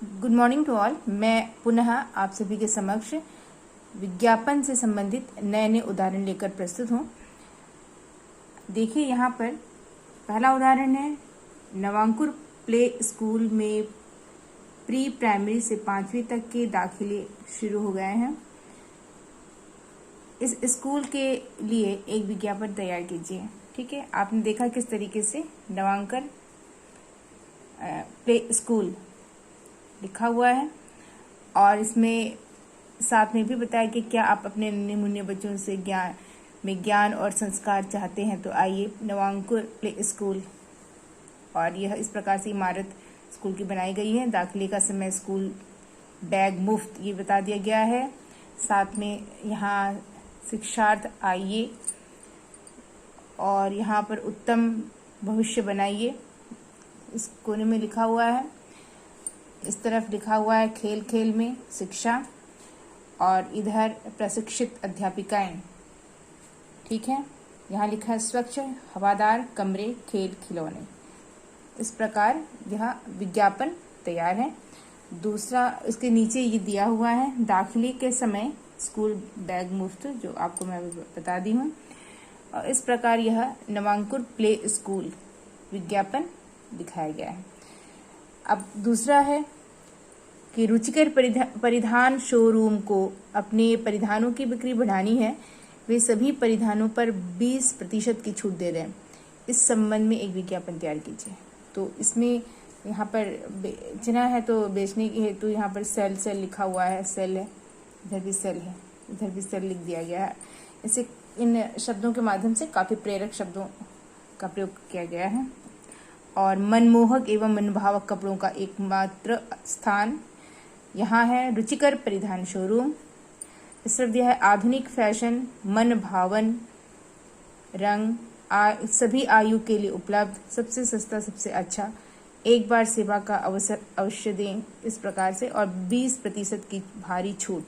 Good morning to all. मैं पुनः आप सभी के समक्ष विज्ञापन से संबंधित नए नए उदाहरण लेकर प्रस्तुत हूँ। देखिए, यहाँ पर पहला उदाहरण है, नवांकुर प्ले स्कूल में प्री प्राइमरी से 5वीं तक के दाखिले शुरू हो गए हैं। इस स्कूल के लिए एक विज्ञापन तैयार कीजिए। ठीक है, आपने देखा किस तरीके से नवांकुर प्ले स्कूल लिखा हुआ है और इसमें साथ में भी बताया कि क्या आप अपने नन्हे मुन्ने बच्चों से ज्ञान और संस्कार चाहते हैं तो आइए नवांकुर प्ले स्कूल। और यह इस प्रकार से इमारत स्कूल की बनाई गई है। दाखिले का समय स्कूल बैग मुफ्त ये बता दिया गया है। साथ में यहाँ शिक्षार्थ आइए और यहाँ पर उत्तम भविष्य बनाइए इस कोने में लिखा हुआ है। इस तरफ लिखा हुआ है खेल खेल में शिक्षा और इधर प्रशिक्षित अध्यापिकाएं। ठीक है, यहाँ लिखा है स्वच्छ हवादार कमरे खेल खिलौने। इस प्रकार यह विज्ञापन तैयार है। दूसरा, इसके नीचे ये दिया हुआ है दाखिले के समय स्कूल बैग मुफ्त, जो आपको मैं बता दी हूँ। और इस प्रकार यह नवांकुर प्ले स्कूल विज्ञापन दिखाया गया है। अब दूसरा है कि रुचिकर परिधान शोरूम को अपने परिधानों की बिक्री बढ़ानी है। वे सभी परिधानों पर 20% की छूट दे रहे हैं। इस संबंध में एक विज्ञापन तैयार कीजिए। तो इसमें यहाँ पर बेचना है तो बेचने की हेतु यहाँ पर सेल लिखा हुआ है। सेल है, इधर भी सेल है, इधर भी सेल लिख दिया गया है। इसे इन शब्दों के माध्यम से काफी प्रेरक शब्दों का प्रयोग किया गया है। और मनमोहक एवं मनभावक कपड़ों का एकमात्र स्थान यहाँ है रुचिकर परिधान शोरूम। इस तरफ दिया है आधुनिक फैशन, मन भावन रंग सभी आयु के लिए उपलब्ध, सबसे सस्ता सबसे अच्छा, एक बार सेवा का अवसर अवश्य दें, इस प्रकार से, और 20% की भारी छूट।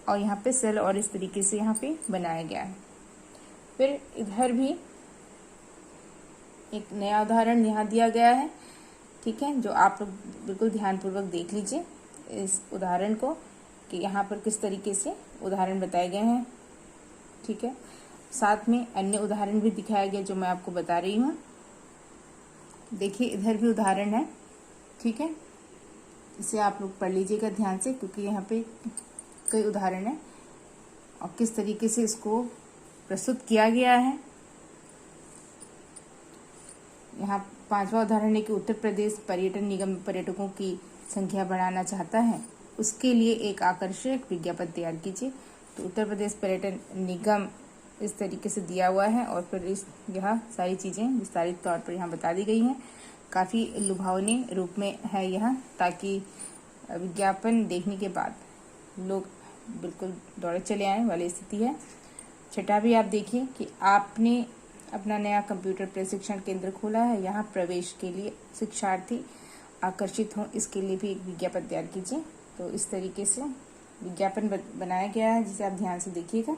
और यहाँ पे सेल और इस तरीके से यहाँ पे बनाया गया है। फिर इधर भी एक नया उदाहरण यहाँ दिया गया है। ठीक है, जो आप लोग बिल्कुल ध्यानपूर्वक देख लीजिए इस उदाहरण को कि यहाँ पर किस तरीके से उदाहरण बताए गए हैं। ठीक है, साथ में अन्य उदाहरण भी दिखाया गया जो मैं आपको बता रही हूँ। देखिए, इधर भी उदाहरण है। ठीक है, इसे आप लोग पढ़ लीजिएगा ध्यान से, क्योंकि यहाँ पे कई उदाहरण है और किस तरीके से इसको प्रस्तुत किया गया है। यहाँ 5वां उदाहरण है कि उत्तर प्रदेश पर्यटन निगम पर्यटकों की संख्या बढ़ाना चाहता है, उसके लिए एक आकर्षक विज्ञापन तैयार कीजिए। तो उत्तर प्रदेश पर्यटन निगम इस तरीके से दिया हुआ है और फिर यह सारी चीज़ें विस्तारित तौर पर यहाँ बता दी गई हैं। काफ़ी लुभावने रूप में है यह, ताकि विज्ञापन देखने के बाद लोग बिल्कुल दौड़े चले आए वाली स्थिति है। छठा भी आप देखिए कि आपने अपना नया कंप्यूटर प्रशिक्षण केंद्र खोला है, यहाँ प्रवेश के लिए शिक्षार्थी आकर्षित हों, इसके लिए भी एक विज्ञापन तैयार कीजिए। तो इस तरीके से विज्ञापन बनाया गया है, जिसे आप ध्यान से देखिएगा।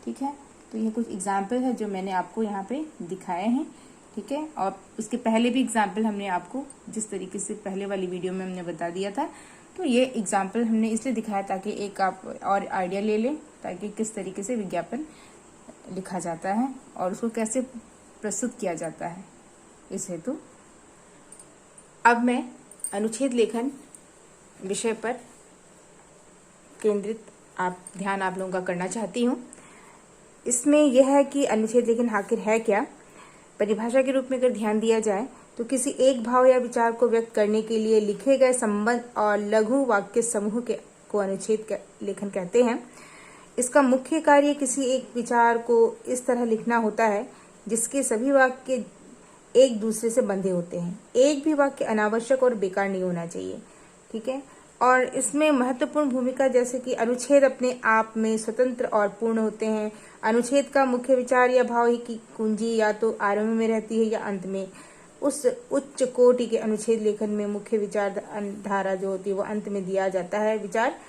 ठीक है, तो ये कुछ एग्जाम्पल है जो मैंने आपको यहाँ पे दिखाए हैं। ठीक है, और इसके पहले भी एग्जाम्पल हमने आपको जिस तरीके से पहले वाली वीडियो में हमने बता दिया था, तो ये एग्जाम्पल हमने इसलिए दिखाया ताकि एक आप और आइडिया ले लें, ताकि किस तरीके से विज्ञापन लिखा जाता है और उसको कैसे प्रस्तुत किया जाता है इस हेतु। अब मैं अनुच्छेद लेखन विषय पर केंद्रित ध्यान आप लोगों का करना चाहती हूँ। इसमें यह है कि अनुच्छेद लेखन आखिर है क्या। परिभाषा के रूप में अगर ध्यान दिया जाए तो किसी एक भाव या विचार को व्यक्त करने के लिए लिखे गए संबंध और लघु वाक्य समूह को अनुच्छेद लेखन कहते हैं। इसका मुख्य कार्य किसी एक विचार को इस तरह लिखना होता है जिसके सभी वाक्य एक दूसरे से बंधे होते हैं। एक भी वाक्य अनावश्यक और बेकार नहीं होना चाहिए। ठीक है, और इसमें महत्वपूर्ण भूमिका, जैसे कि अनुच्छेद अपने आप में स्वतंत्र और पूर्ण होते हैं। अनुच्छेद का मुख्य विचार या भाव की कुंजी या तो आरंभ में रहती है या अंत में। उस उच्च कोटि के अनुच्छेद लेखन में मुख्य विचार धारा जो होती है वो अंत में दिया जाता है विचार।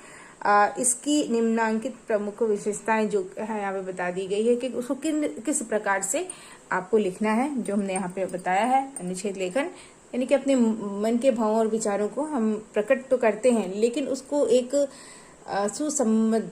इसकी निम्नांकित प्रमुख विशेषताएं जो है यहाँ पे बता दी गई है कि उसको किस प्रकार से आपको लिखना है, जो हमने यहाँ पे बताया है अनुच्छेद लेखन। यानी कि अपने मन के भावों और विचारों को हम प्रकट तो करते हैं, लेकिन उसको एक सुसंबद्ध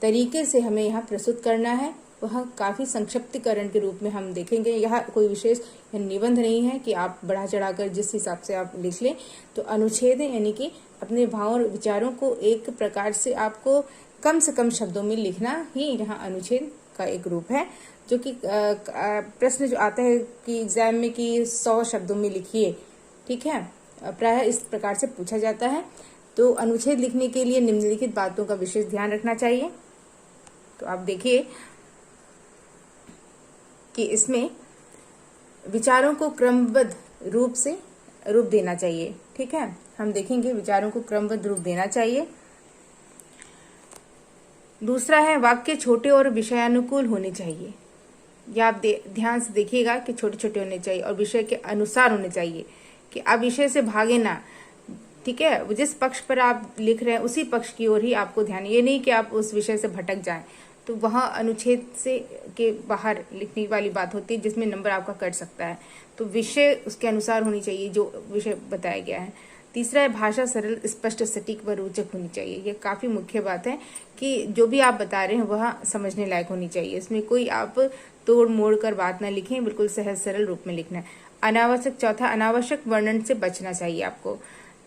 तरीके से हमें यहाँ प्रस्तुत करना है। वह काफी संक्षिप्तीकरण के रूप में हम देखेंगे। यहाँ कोई विशेष निबंध नहीं है कि आप बढ़ा चढ़ाकर जिस हिसाब से आप लिख लें। तो अनुच्छेद है, यानी कि अपने भावों और विचारों को एक प्रकार से आपको कम से कम शब्दों में लिखना ही यहाँ अनुच्छेद का एक रूप है। जो कि प्रश्न जो आता है कि एग्जाम में कि 100 शब्दों में लिखिए, ठीक है, प्रायः इस प्रकार से पूछा जाता है। तो अनुच्छेद लिखने के लिए निम्नलिखित बातों का विशेष ध्यान रखना चाहिए। तो आप देखिए कि इसमें विचारों को क्रमबद्ध रूप से रूप देना चाहिए, ठीक है। हम देखेंगे विचारों को क्रमबद्ध रूप देना चाहिए। दूसरा है वाक्य छोटे और विषयानुकूल होने चाहिए। या आप ध्यान से देखिएगा कि छोटे छोटे होने चाहिए और विषय के अनुसार होने चाहिए, कि आप विषय से भागे ना, ठीक है। जिस पक्ष पर आप लिख रहे हैं उसी पक्ष की ओर ही आपको ध्यान, ये नहीं कि आप उस विषय से भटक जाएं। तो वहाँ अनुच्छेद से के बाहर लिखने वाली बात होती है जिसमें नंबर आपका कट सकता है। तो विषय उसके अनुसार होनी चाहिए जो विषय बताया गया है। तीसरा है भाषा सरल, स्पष्ट, सटीक व रोचक होनी चाहिए। ये काफी मुख्य बात है कि जो भी आप बता रहे हैं वह समझने लायक होनी चाहिए। इसमें कोई आप तोड़ मोड़ कर बात ना लिखें, बिल्कुल सहज सरल रूप में लिखना है। अनावश्यक, चौथा अनावश्यक वर्णन से बचना चाहिए आपको,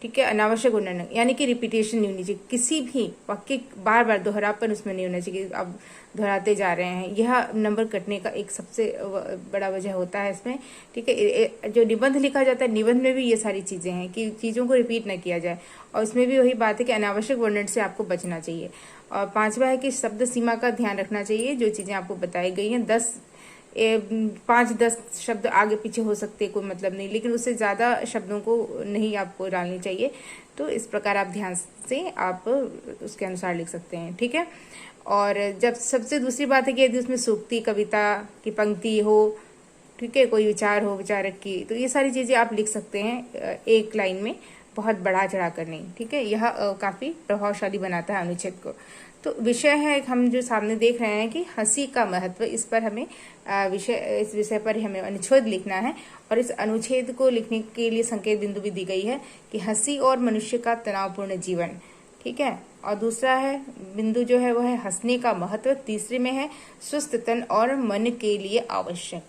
ठीक है। अनावश्यक वर्णन यानी कि रिपीटेशन नहीं होनी चाहिए, किसी भी वाक्य बार बार दोहरापन उसमें नहीं होना चाहिए, आप दोहराते जा रहे हैं। यह नंबर कटने का एक सबसे बड़ा वजह होता है इसमें, ठीक है। जो निबंध लिखा जाता है, निबंध में भी ये सारी चीजें हैं कि चीजों को रिपीट न किया जाए, और इसमें भी वही बात है कि अनावश्यक वर्णन से आपको बचना चाहिए। और पांचवा है कि शब्द सीमा का ध्यान रखना चाहिए। जो चीजें आपको बताई गई हैं 5-10 शब्द आगे पीछे हो सकते, कोई मतलब नहीं, लेकिन उससे ज्यादा शब्दों को नहीं आपको डालनी चाहिए। तो इस प्रकार आप ध्यान से आप उसके अनुसार लिख सकते हैं, ठीक है। और जब सबसे दूसरी बात है कि यदि उसमें सूक्ति, कविता की पंक्ति हो, ठीक है, कोई विचार हो, विचारक की, तो ये सारी चीजें आप लिख सकते हैं एक लाइन में, बहुत बढ़ा चढ़ा कर नहीं, ठीक है। यह काफी प्रभावशाली बनाता है अनुच्छेद को। तो विषय है हम जो सामने देख रहे हैं कि हंसी का महत्व, इस पर हमें इस विषय पर हमें अनुच्छेद लिखना है। और इस अनुच्छेद को लिखने के लिए संकेत बिंदु भी दी गई है कि हंसी और मनुष्य का तनावपूर्ण जीवन, ठीक है। और दूसरा है बिंदु जो है वह है हंसने का महत्व। तीसरे में है स्वस्थ तन और मन के लिए आवश्यक,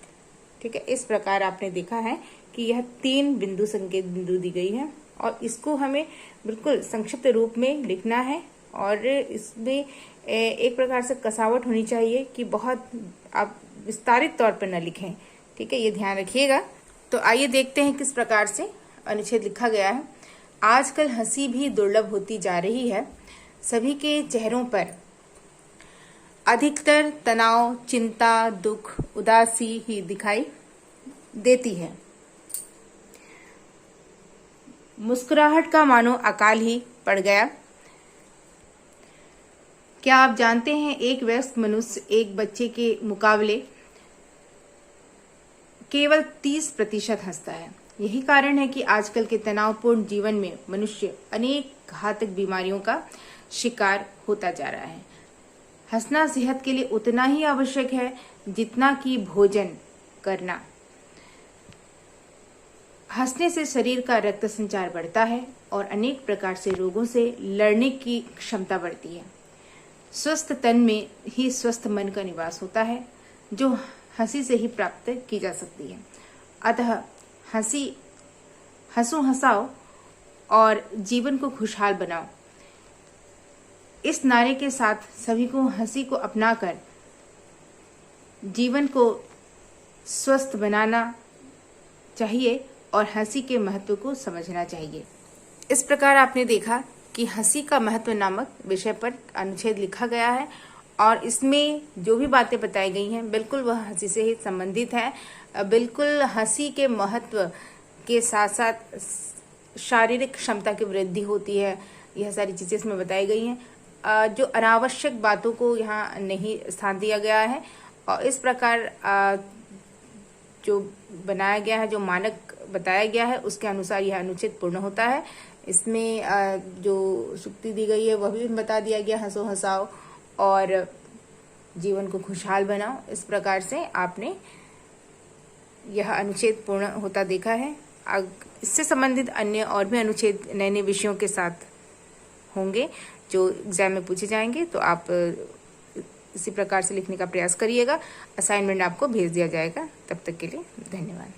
ठीक है। इस प्रकार आपने देखा है कि यह 3 बिंदु संकेत बिंदु दी गई है और इसको हमें बिल्कुल संक्षिप्त रूप में लिखना है। और इसमें एक प्रकार से कसावट होनी चाहिए कि बहुत आप विस्तारित तौर पर न लिखें, ठीक है, ये ध्यान रखिएगा। तो आइए देखते हैं किस प्रकार से अनुच्छेद लिखा गया है। आजकल हंसी भी दुर्लभ होती जा रही है। सभी के चेहरों पर अधिकतर तनाव, चिंता, दुख, उदासी ही दिखाई देती है। मुस्कुराहट का मानो अकाल ही पड़ गया। क्या आप जानते हैं एक वयस्क मनुष्य एक बच्चे के मुकाबले केवल 30% हंसता है। यही कारण है कि आजकल के तनावपूर्ण जीवन में मनुष्य अनेक घातक बीमारियों का शिकार होता जा रहा है। हंसना सेहत के लिए उतना ही आवश्यक है जितना कि भोजन करना। हंसने से शरीर का रक्त संचार बढ़ता है और अनेक प्रकार से रोगों से लड़ने की क्षमता बढ़ती है। स्वस्थ तन में ही स्वस्थ मन का निवास होता है, जो हंसी से ही प्राप्त की जा सकती है। अतः हंसो हंसाओ और जीवन को खुशहाल बनाओ, इस नारे के साथ सभी को हंसी को अपनाकर जीवन को स्वस्थ बनाना चाहिए और हंसी के महत्व को समझना चाहिए। इस प्रकार आपने देखा कि हंसी का महत्व नामक विषय पर अनुच्छेद लिखा गया है और इसमें जो भी बातें बताई गई हैं बिल्कुल वह हंसी से ही संबंधित है। बिल्कुल हंसी के महत्व के साथ साथ शारीरिक क्षमता की वृद्धि होती है, यह सारी चीजें इसमें बताई गई हैं। जो अनावश्यक बातों को यहाँ नहीं स्थान दिया गया है और इस प्रकार जो बनाया गया है, जो मानक बताया गया है, उसके अनुसार यह अनुच्छेद पूर्ण होता है। इसमें जो सूक्ति दी गई है वह भी बता दिया गया, हंसो हंसाओ और जीवन को खुशहाल बनाओ। इस प्रकार से आपने यह अनुच्छेद पूर्ण होता देखा है। इससे संबंधित अन्य और भी अनुच्छेद नए नए विषयों के साथ होंगे जो एग्जाम में पूछे जाएंगे, तो आप इसी प्रकार से लिखने का प्रयास करिएगा। असाइनमेंट आपको भेज दिया जाएगा। तब तक के लिए धन्यवाद।